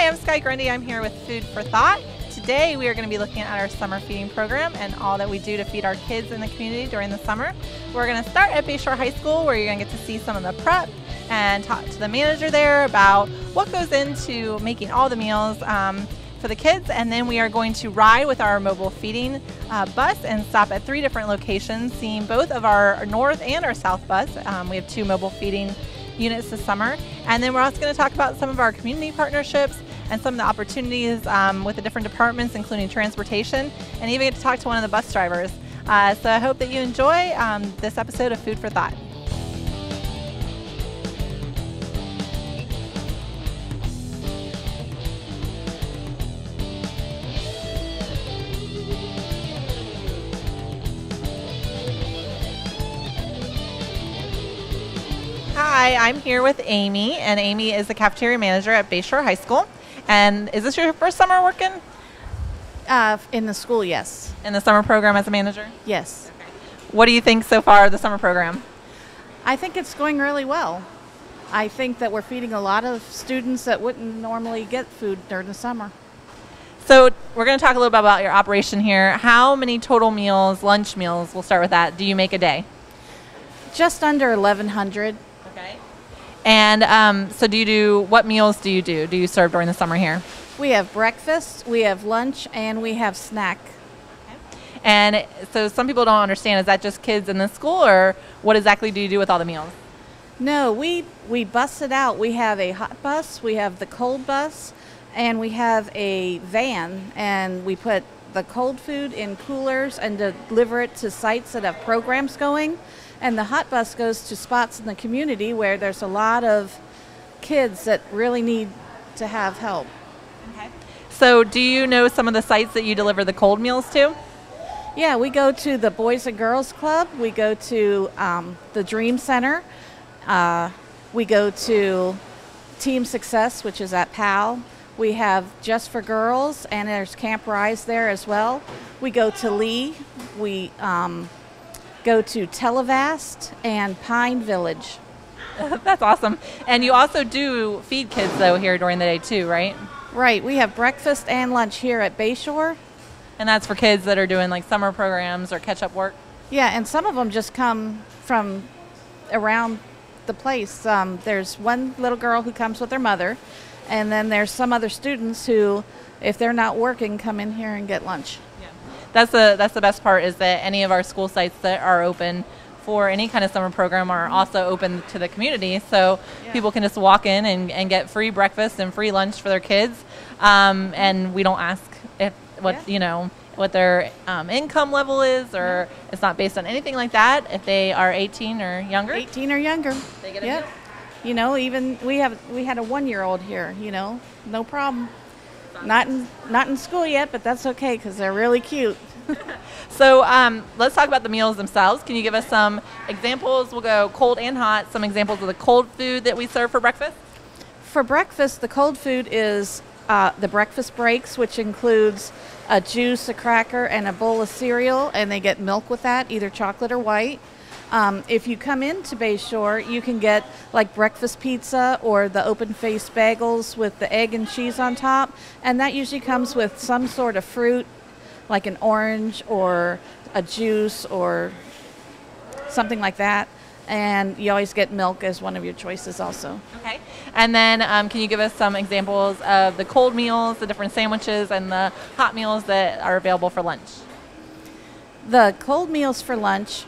Hi, I'm Sky Grundy. I'm here with Food for Thought. Today we are going to be looking at our summer feeding program and all that we do to feed our kids in the community during the summer. We're going to start at Bayshore High School, where you're going to get to see some of the prep and talk to the manager there about what goes into making all the meals for the kids. And then we are going to ride with our mobile feeding bus and stop at 3 different locations, seeing both of our north and our south bus. We have 2 mobile feeding units this summer. And then we're also going to talk about some of our community partnerships and some of the opportunities with the different departments, including transportation, and even get to talk to one of the bus drivers. So I hope that you enjoy this episode of Food for Thought. Hi, I'm here with Amy, and Amy is the cafeteria manager at Bayshore High School. And is this your first summer working? In the school, yes. In the summer program as a manager? Yes. Okay. What do you think so far of the summer program? I think it's going really well. I think that we're feeding a lot of students that wouldn't normally get food during the summer. So we're going to talk a little bit about your operation here. How many total meals, lunch meals, we'll start with that, do you make a day? Just under 1,100. Okay. And so what meals do you do? Do you serve during the summer here? We have breakfast, we have lunch, and we have snack. Okay. And so some people don't understand, is that just kids in this school, or what exactly do you do with all the meals? No, we bus it out. We have a hot bus, we have the cold bus, and we have a van, and we put the cold food in coolers and deliver it to sites that have programs going. And the hot bus goes to spots in the community where there's a lot of kids that really need to have help. Okay. So do you know some of the sites that you deliver the cold meals to? Yeah, we go to the Boys and Girls Club. We go to the Dream Center. We go to Team Success, which is at PAL. We have Just for Girls, and there's Camp Rise there as well. We go to Lee. We go to Televast and Pine Village. That's awesome. And you also do feed kids, though, here during the day, too, right? Right. We have breakfast and lunch here at Bayshore. And that's for kids that are doing, like, summer programs or catch-up work? Yeah, and some of them just come from around the place. There's one little girl who comes with her mother, and then there's some other students who, if they're not working, come in here and get lunch. That's the best part, is that any of our school sites that are open for any kind of summer program are also open to the community, so people can just walk in and get free breakfast and free lunch for their kids, and we don't ask what their income level is, or it's not based on anything like that. If they are 18 or younger, they get a meal. You know, even we had a 1-year-old here. You know, no problem. Not in school yet, but that's okay because they're really cute. So let's talk about the meals themselves. Can you give us some examples? We'll go cold and hot. Some examples of the cold food that we serve for breakfast. For breakfast, the cold food is the breakfast breaks, which includes a juice, a cracker, and a bowl of cereal, and they get milk with that, either chocolate or white. If you come into Bayshore, you can get like breakfast pizza or the open-faced bagels with the egg and cheese on top, and that usually comes with some sort of fruit, like an orange or a juice or something like that, and you always get milk as one of your choices also. Okay. And then can you give us some examples of the cold meals, the different sandwiches, and the hot meals that are available for lunch? The cold meals for lunch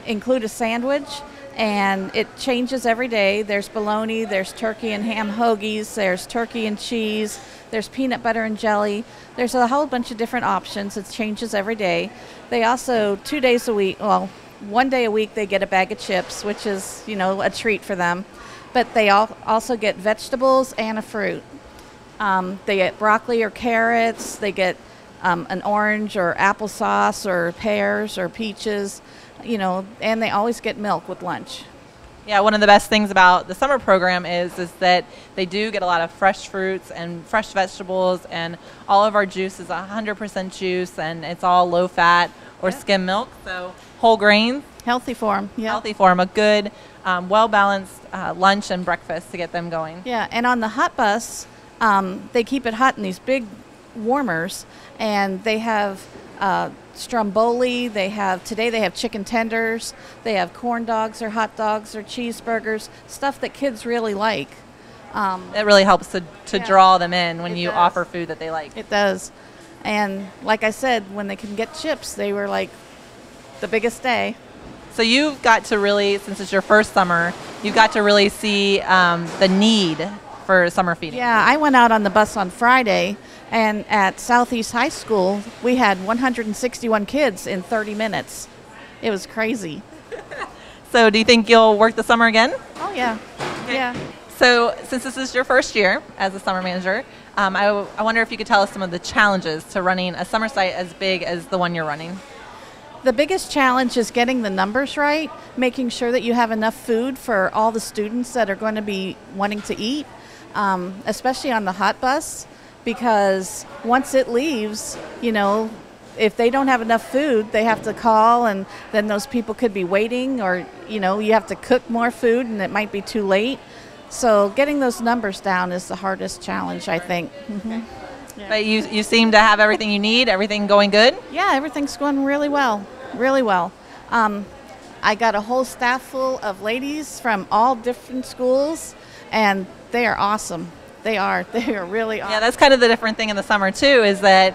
include a sandwich, and it changes every day. There's bologna, there's turkey and ham hoagies, there's turkey and cheese, there's peanut butter and jelly. There's a whole bunch of different options. It changes every day. They also, 2 days a week, well, 1 day a week, they get a bag of chips, which is, you know, a treat for them. But they also get vegetables and a fruit. They get broccoli or carrots. They get an orange or applesauce or pears or peaches, you know, and they always get milk with lunch. Yeah, one of the best things about the summer program is that they do get a lot of fresh fruits and fresh vegetables, and all of our juice is 100% juice, and it's all low fat or skim milk, so whole grains. Healthy form, yeah. Healthy form, a good, well-balanced lunch and breakfast to get them going. Yeah, and on the hot bus, They keep it hot in these big warmers, and they have stromboli. Today they have chicken tenders. They have corn dogs or hot dogs or cheeseburgers, stuff that kids really like. It really helps to Yeah. draw them in when It you does. offer food that they like. It does. And like I said, when they can get chips, they were like the biggest day. So you've got to really, since it's your first summer, you've got to really see the need for summer feeding. Yeah, I went out on the bus on Friday, and at Southeast High School, we had 161 kids in 30 minutes. It was crazy. So do you think you'll work the summer again? Oh, yeah. Yeah. So since this is your first year as a summer manager, I wonder if you could tell us some of the challenges to running a summer site as big as the one you're running. The biggest challenge is getting the numbers right, making sure that you have enough food for all the students that are going to be wanting to eat, especially on the hot bus, because once it leaves, if they don't have enough food, they have to call, and then those people could be waiting, or, you have to cook more food and it might be too late. So getting those numbers down is the hardest challenge, I think. Mm-hmm. Yeah. But you seem to have everything you need, everything going good? Yeah, everything's going really well, really well. I got a whole staff full of ladies from all different schools, and they are awesome. They are really awesome. Yeah, that's kind of the different thing in the summer too, is that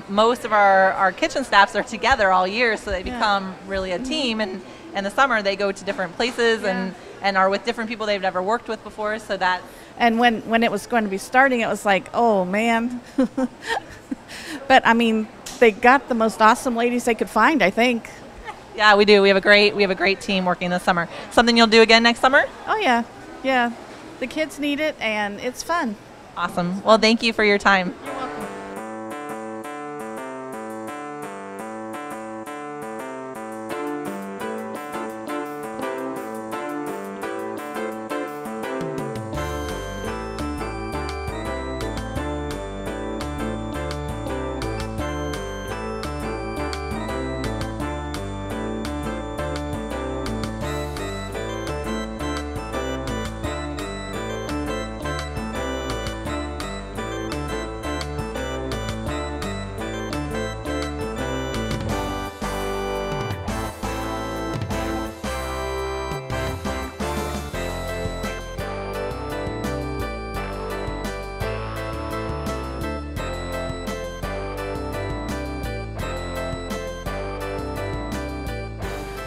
most of our kitchen staffs are together all year, so they become really a team, and in the summer they go to different places and are with different people they've never worked with before, so that. And when it was going to be starting, it was like, oh man. But I mean, they got the most awesome ladies they could find, I think. Yeah, we do. We have a great team working this summer. Something you'll do again next summer? Oh yeah, yeah. The kids need it, and it's fun. Awesome. Well, thank you for your time. You're welcome.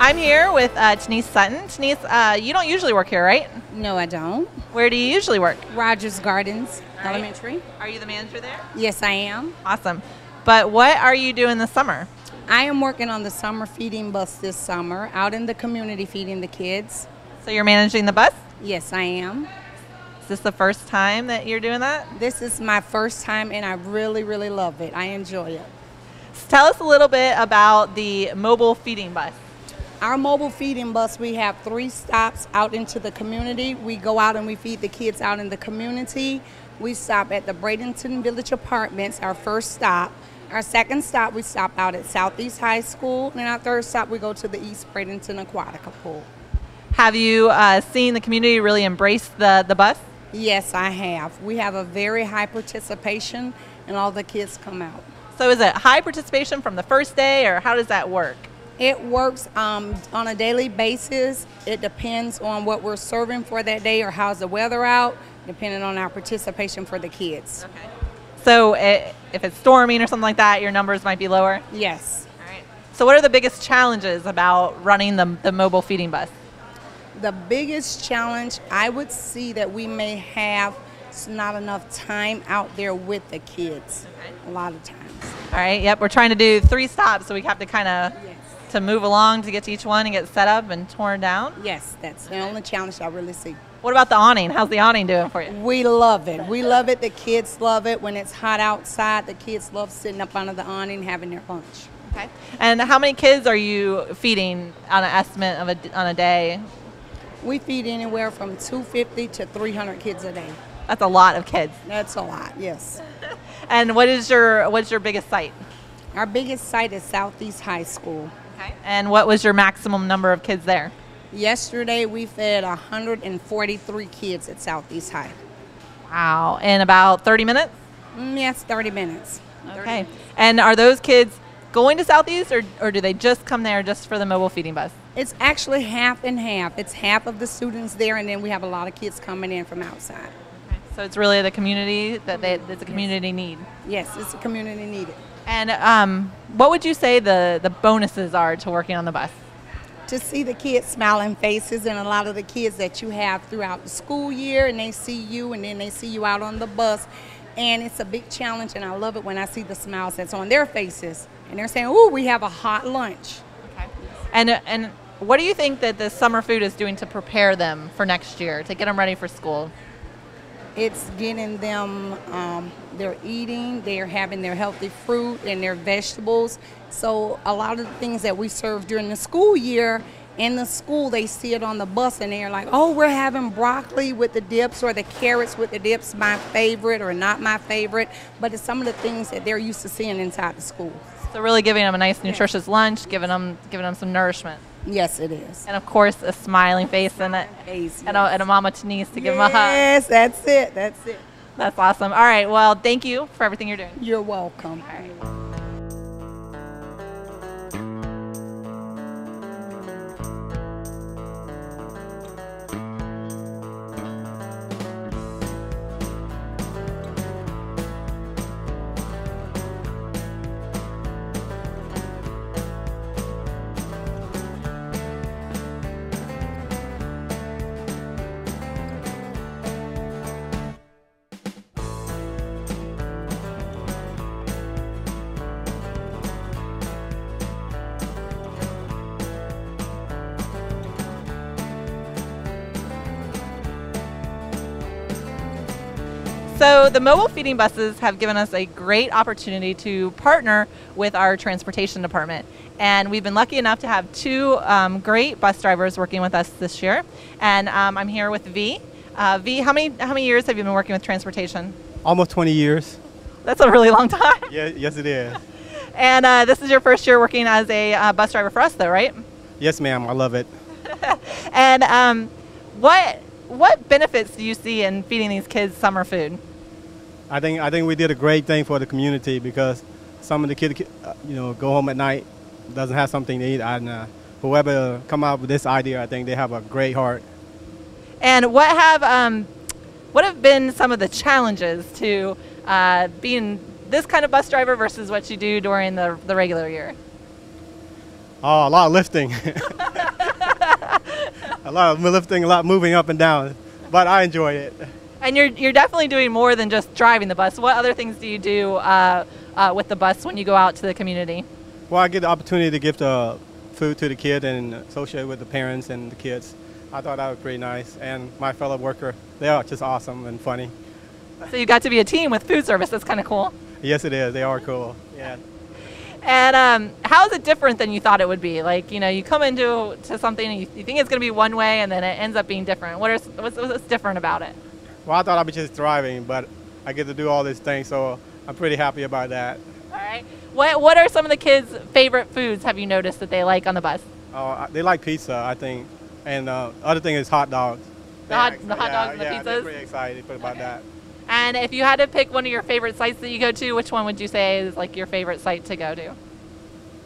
I'm here with Denise Sutton. Denise, you don't usually work here, right? No, I don't. Where do you usually work? Rogers Gardens Right. Elementary. Are you the manager there? Yes, I am. Awesome. But what are you doing this summer? I am working on the summer feeding bus this summer, out in the community feeding the kids. So you're managing the bus? Yes, I am. Is this the first time that you're doing that? This is my first time, and I really, really love it. I enjoy it. So tell us a little bit about the mobile feeding bus. Our mobile feeding bus, we have 3 stops out into the community. We go out and we feed the kids out in the community. We stop at the Bradenton Village Apartments, our first stop. Our second stop, we stop out at Southeast High School. And our third stop, we go to the East Bradenton Aquatica Pool. Have you seen the community really embrace the bus? Yes, I have. We have a very high participation, and all the kids come out. So is it high participation from the first day, or how does that work? It works on a daily basis. It depends on what we're serving for that day or how's the weather out, depending on our participation for the kids. Okay. So if it's storming or something like that, your numbers might be lower? Yes. All right. So what are the biggest challenges about running the mobile feeding bus? The biggest challenge I would see that we may have is not enough time out there with the kids. Okay. A lot of times. All right. Yep. We're trying to do 3 stops, so we have to kind of Yes. to move along to get to each one and get set up and torn down. Yes, that's the only challenge I really see. What about the awning? How's the awning doing for you? We love it. We love it. The kids love it. When it's hot outside, the kids love sitting up under the awning having their lunch. Okay. And how many kids are you feeding on an estimate of on a day? We feed anywhere from 250 to 300 kids a day. That's a lot of kids. That's a lot, yes. And what's your biggest site? Our biggest site is Southeast High School. Okay. And what was your maximum number of kids there? Yesterday we fed 143 kids at Southeast High. Wow. Wow. In about 30 minutes? Yes, 30 minutes. Okay. And are those kids going to Southeast, or do they just come there just for the mobile feeding bus? It's actually half and half. It's half of the students there, and then we have a lot of kids coming in from outside. So it's really the community it's a community need. Yes, it's a community needed. And what would you say the bonuses are to working on the bus? To see the kids' smiling faces, and a lot of the kids that you have throughout the school year, and they see you, and then they see you out on the bus, and it's a big challenge, and I love it when I see the smiles that's on their faces, and they're saying, "Ooh, we have a hot lunch." Okay. And what do you think that the summer food is doing to prepare them for next year, to get them ready for school? It's getting them, they're eating, they're having their healthy fruit and their vegetables. So a lot of the things that we serve during the school year, in the school they see it on the bus and they're like, oh, we're having broccoli with the dips, or the carrots with the dips, my favorite or not my favorite. But it's some of the things that they're used to seeing inside the school. So really giving them a nice, nutritious lunch, giving them some nourishment. Yes, it is. And of course, a smiling face and a mama Denise to give them a hug. Yes, that's it. That's it. That's awesome. All right. Well, thank you for everything you're doing. You're welcome. All right. So the mobile feeding buses have given us a great opportunity to partner with our transportation department. And we've been lucky enough to have two great bus drivers working with us this year. And I'm here with V. V, how many years have you been working with transportation? Almost 20 years. That's a really long time. Yeah, yes, it is. And this is your first year working as a bus driver for us, though, right? Yes, ma'am. I love it. And what benefits do you see in feeding these kids summer food? I think we did a great thing for the community, because some of the kids, go home at night, doesn't have something to eat, and whoever come up with this idea, I think they have a great heart. And what have been some of the challenges to being this kind of bus driver versus what you do during the regular year? Oh, a lot of lifting. A lot of lifting, a lot of moving up and down, but I enjoy it. And you're definitely doing more than just driving the bus. What other things do you do with the bus when you go out to the community? Well, I get the opportunity to give the food to the kid and associate with the parents and the kids. I thought that was pretty nice. And my fellow worker, they are just awesome and funny. So you got to be a team with food service. That's kind of cool. Yes, it is. They are cool. Yeah. And how is it different than you thought it would be? Like, you come into something and you think it's going to be one way, and then it ends up being different. What's different about it? Well, I thought I'd be just driving, but I get to do all these things, so I'm pretty happy about that. All right. What are some of the kids' favorite foods have you noticed that they like on the bus? They like pizza, I think, and other thing is hot dogs. The hot dogs and the pizzas? They're pretty excited about that. And if you had to pick one of your favorite sites that you go to, which one would you say is like your favorite site to go to?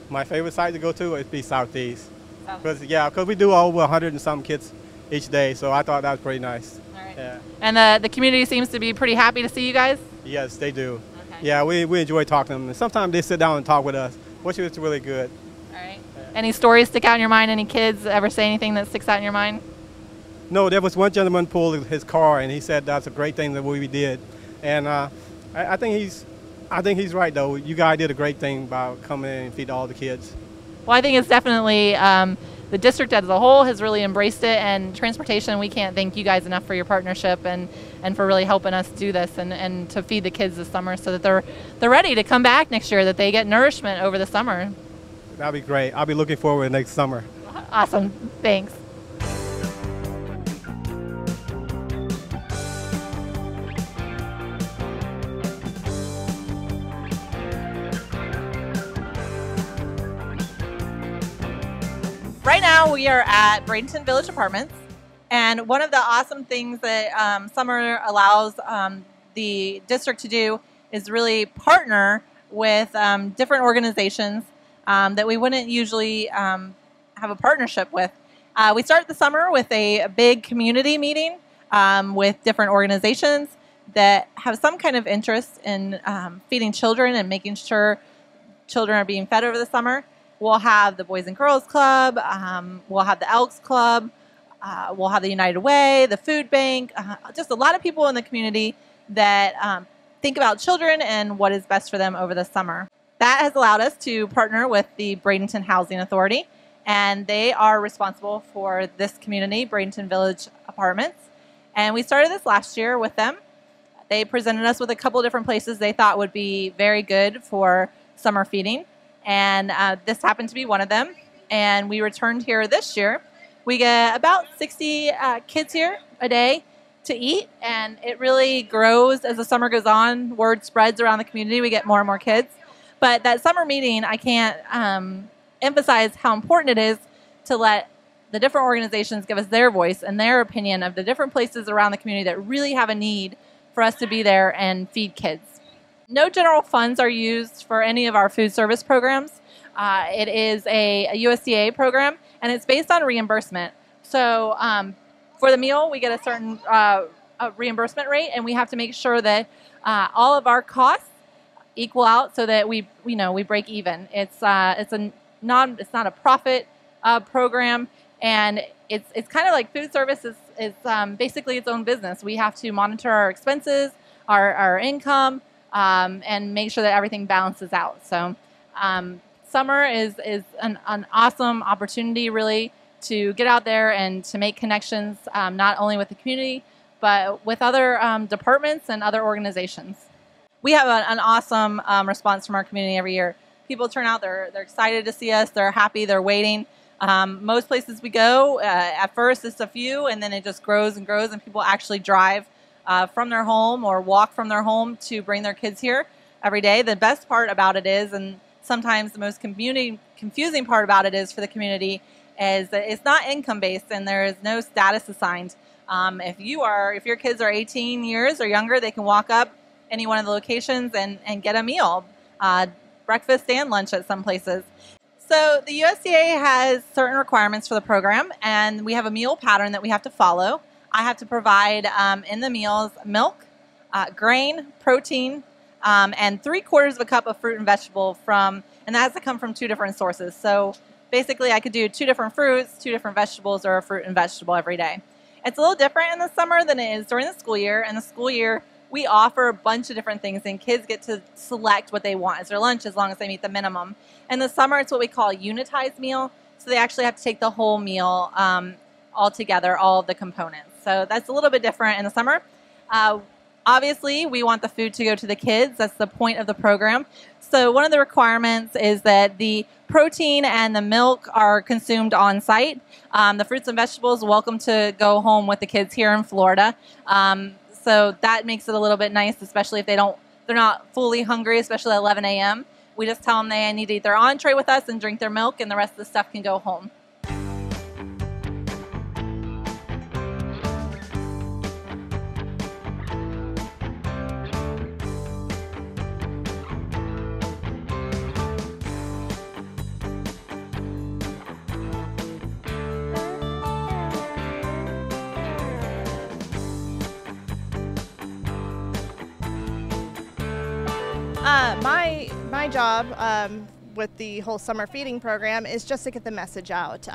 My favorite site to go to would be Southeast. Because we do over 100 and some kids each day, so I thought that was pretty nice. All right. Yeah. And the community seems to be pretty happy to see you guys? Yes, they do. Okay. Yeah, we enjoy talking to them. And sometimes they sit down and talk with us, which is really good. All right. Yeah. Any stories stick out in your mind? Any kids ever say anything that sticks out in your mind? No, there was one gentleman pulled his car, and he said that's a great thing that we did. And I think he's right, though. You guys did a great thing about coming in and feed all the kids. Well, I think it's definitely the district as a whole has really embraced it, and transportation, we can't thank you guys enough for your partnership and for really helping us do this and to feed the kids this summer so that they're ready to come back next year, that they get nourishment over the summer. That'd be great. I'll be looking forward to next summer. Awesome. Thanks. Right now we are at Bradenton Village Apartments, And one of the awesome things that summer allows the district to do is really partner with different organizations that we wouldn't usually have a partnership with. We start the summer with a big community meeting with different organizations that have some kind of interest in feeding children and making sure children are being fed over the summer. We'll have the Boys and Girls Club, we'll have the Elks Club, we'll have the United Way, the Food Bank, just a lot of people in the community that think about children and what is best for them over the summer. That has allowed us to partner with the Bradenton Housing Authority, and they are responsible for this community, Bradenton Village Apartments. And we started this last year with them. They presented us with a couple different places they thought would be very good for summer feeding, and this happened to be one of them. And we returned here this year. We get about 60 kids here a day to eat, and it really grows as the summer goes on. Word spreads around the community. We get more and more kids. But that summer meeting, I can't emphasize how important it is to let the different organizations give us their voice and their opinion of the different places around the community that really have a need for us to be there and feed kids. No general funds are used for any of our food service programs. It is a USDA program, and it's based on reimbursement. So for the meal, we get a certain reimbursement rate, and we have to make sure that all of our costs equal out so that we break even. It's not a profit program, and it's kind of like food service is basically its own business. We have to monitor our expenses, our income, and make sure that everything balances out. So summer is an awesome opportunity, really, to get out there and to make connections, not only with the community, but with other departments and other organizations. We have an awesome response from our community every year. People turn out, they're excited to see us, they're happy, they're waiting. Most places we go, at first it's a few, and then it just grows and grows, and people actually drive from their home or walk from their home to bring their kids here every day. The best part about it is, and sometimes the most confusing part about it is for the community, is that it's not income-based and there is no status assigned. If your kids are 18 years or younger, they can walk up any one of the locations and get a meal, breakfast and lunch at some places. So the USDA has certain requirements for the program, and we have a meal pattern that we have to follow. I have to provide in the meals milk, grain, protein, and 3/4 of a cup of fruit and vegetable and that has to come from 2 different sources. So basically I could do 2 different fruits, 2 different vegetables, or a fruit and vegetable every day. It's a little different in the summer than it is during the school year. In the school year, we offer a bunch of different things, and kids get to select what they want as their lunch as long as they meet the minimum. In the summer, it's what we call a unitized meal, so they actually have to take the whole meal all together, all of the components. So that's a little bit different in the summer. Obviously, we want the food to go to the kids. That's the point of the program. So one of the requirements is that the protein and the milk are consumed on site. The fruits and vegetables, welcome to go home with the kids here in Florida. So that makes it a little bit nice, especially if they're not fully hungry, especially at 11 a.m. We just tell them they need to eat their entree with us and drink their milk, and the rest of the stuff can go home. My job with the whole summer feeding program is just to get the message out.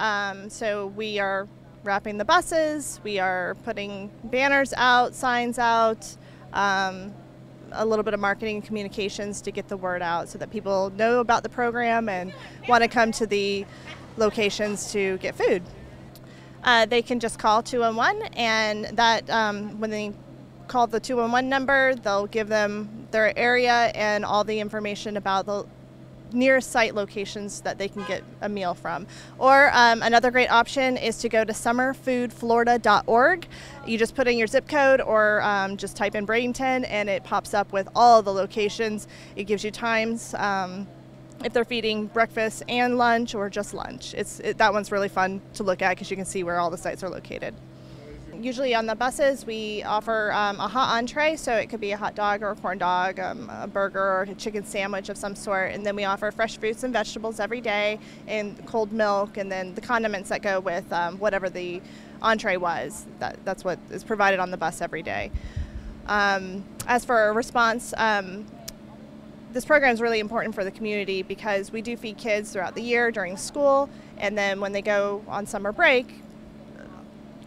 So we are wrapping the buses, we are putting banners out, signs out, a little bit of marketing and communications to get the word out so that people know about the program and want to come to the locations to get food. They can just call 211, and that when they call the 211 number, they'll give them their area and all the information about the nearest site locations that they can get a meal from. Or another great option is to go to summerfoodflorida.org. You just put in your zip code or just type in Bradenton, and it pops up with all of the locations. It gives you times if they're feeding breakfast and lunch or just lunch. That one's really fun to look at because you can see where all the sites are located. Usually on the buses, we offer a hot entree, so it could be a hot dog or a corn dog, a burger or a chicken sandwich of some sort. And then we offer fresh fruits and vegetables every day, and cold milk, and then the condiments that go with whatever the entree was. That's what is provided on the bus every day. As for a response, this program is really important for the community because we do feed kids throughout the year during school, and then when they go on summer break,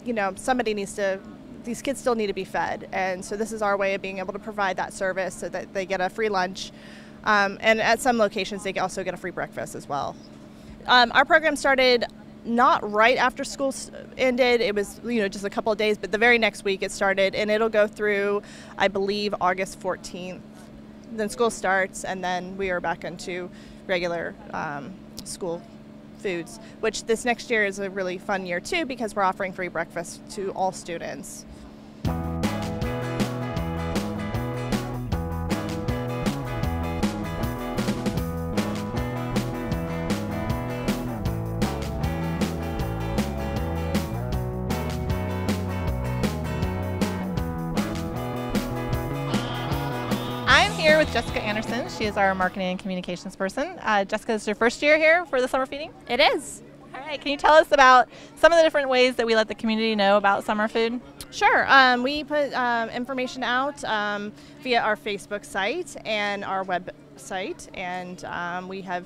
these kids still need to be fed, and so this is our way of being able to provide that service so that they get a free lunch, and at some locations they also get a free breakfast as well. Our program started not right after school ended. It was just a couple of days, but the very next week it started, and it'll go through, I believe, August 14th. Then school starts, and then we are back into regular school foods, which this next year is a really fun year too because we're offering free breakfast to all students. I'm here with Jessica Anderson. She is our marketing and communications person. Jessica, is your first year here for the summer feeding? It is. All right, can you tell us about some of the different ways that we let the community know about summer food? Sure. We put information out via our Facebook site and our website, and we have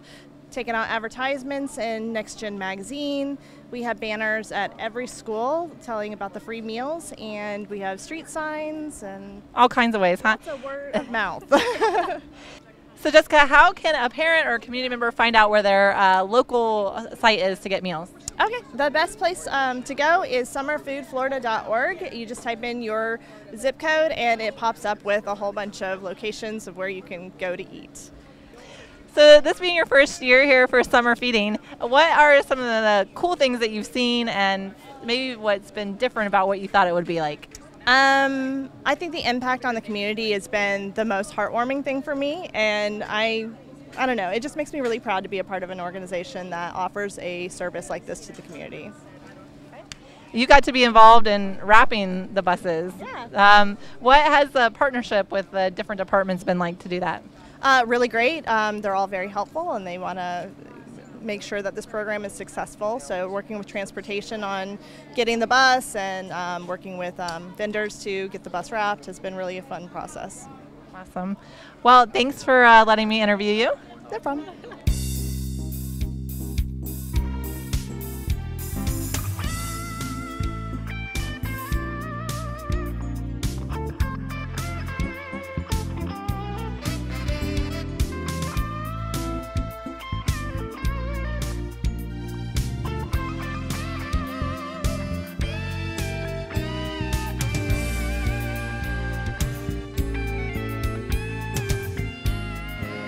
taken out advertisements in Next Gen magazine. We have banners at every school telling about the free meals, and we have street signs and all kinds of ways, huh? It's a word of mouth. So Jessica, how can a parent or a community member find out where their local site is to get meals? Okay, the best place to go is summerfoodflorida.org. You just type in your zip code and it pops up with a whole bunch of locations of where you can go to eat. So this being your first year here for summer feeding, what are some of the cool things that you've seen and maybe what's been different about what you thought it would be like? I think the impact on the community has been the most heartwarming thing for me, and I don't know, it just makes me really proud to be a part of an organization that offers a service like this to the community. You got to be involved in wrapping the buses. Yeah. What has the partnership with the different departments been like to do that? Really great. They're all very helpful, and they want to make sure that this program is successful. So working with transportation on getting the bus and working with vendors to get the bus wrapped has been really a fun process. Awesome. Well, thanks for letting me interview you. No problem.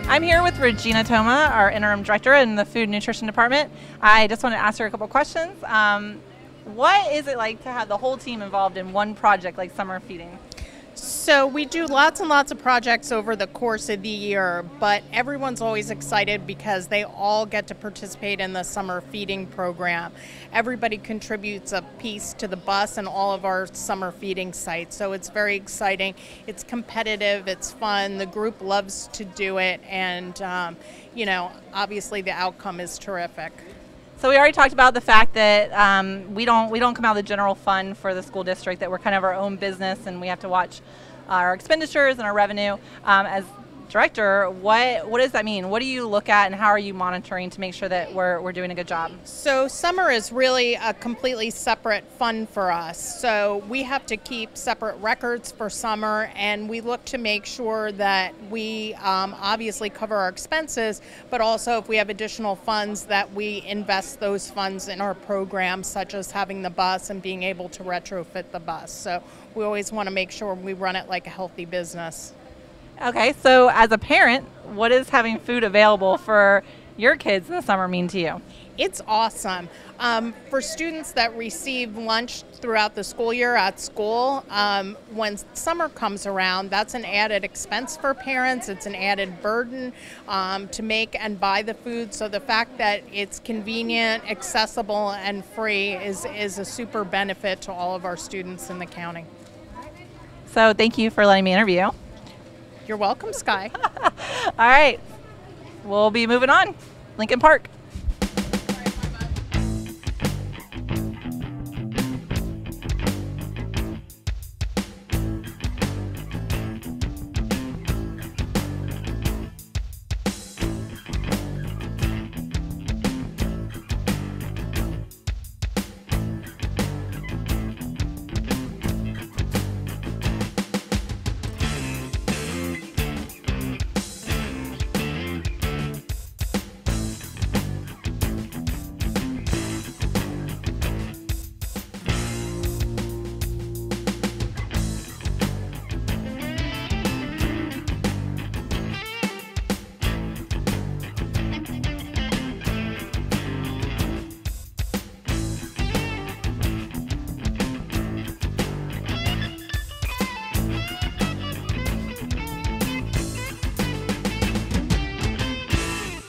I'm here with Regina Toma, our interim director in the food and nutrition department. I just want to ask her a couple questions. What is it like to have the whole team involved in one project like summer feeding? So we do lots and lots of projects over the course of the year, but everyone's always excited because they all get to participate in the summer feeding program. Everybody contributes a piece to the bus and all of our summer feeding sites, so it's very exciting. It's competitive, it's fun, the group loves to do it, and obviously the outcome is terrific. So we already talked about the fact that we don't come out of the general fund for the school district, that we're kind of our own business and we have to watch our expenditures and our revenue. As director, what does that mean? What do you look at and how are you monitoring to make sure that we're doing a good job? So summer is really a completely separate fund for us. So we have to keep separate records for summer, and we look to make sure that we obviously cover our expenses, but also if we have additional funds that we invest those funds in our programs, such as having the bus and being able to retrofit the bus. So we always want to make sure we run it like a healthy business. Okay, so as a parent, what does having food available for your kids in the summer mean to you? It's awesome. For students that receive lunch throughout the school year at school, when summer comes around, that's an added expense for parents. It's an added burden to make and buy the food. So the fact that it's convenient, accessible, and free is a super benefit to all of our students in the county. So thank you for letting me interview. You're welcome, Sky. All right, we'll be moving on. Lincoln Park.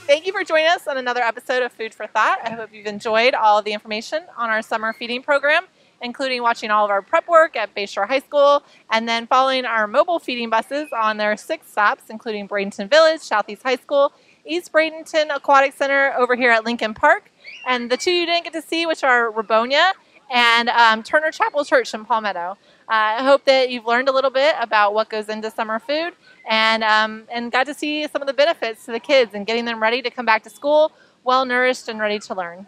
Thank you for joining us on another episode of Food for Thought. I hope you've enjoyed all of the information on our summer feeding program, including watching all of our prep work at Bayshore High School, and then following our mobile feeding buses on their 6 stops, including Bradenton Village, Southeast High School, East Bradenton Aquatic Center over here at Lincoln Park, and the 2 you didn't get to see, which are Rabonia and Turner Chapel Church in Palmetto. I hope that you've learned a little bit about what goes into summer food and got to see some of the benefits to the kids and getting them ready to come back to school well nourished and ready to learn.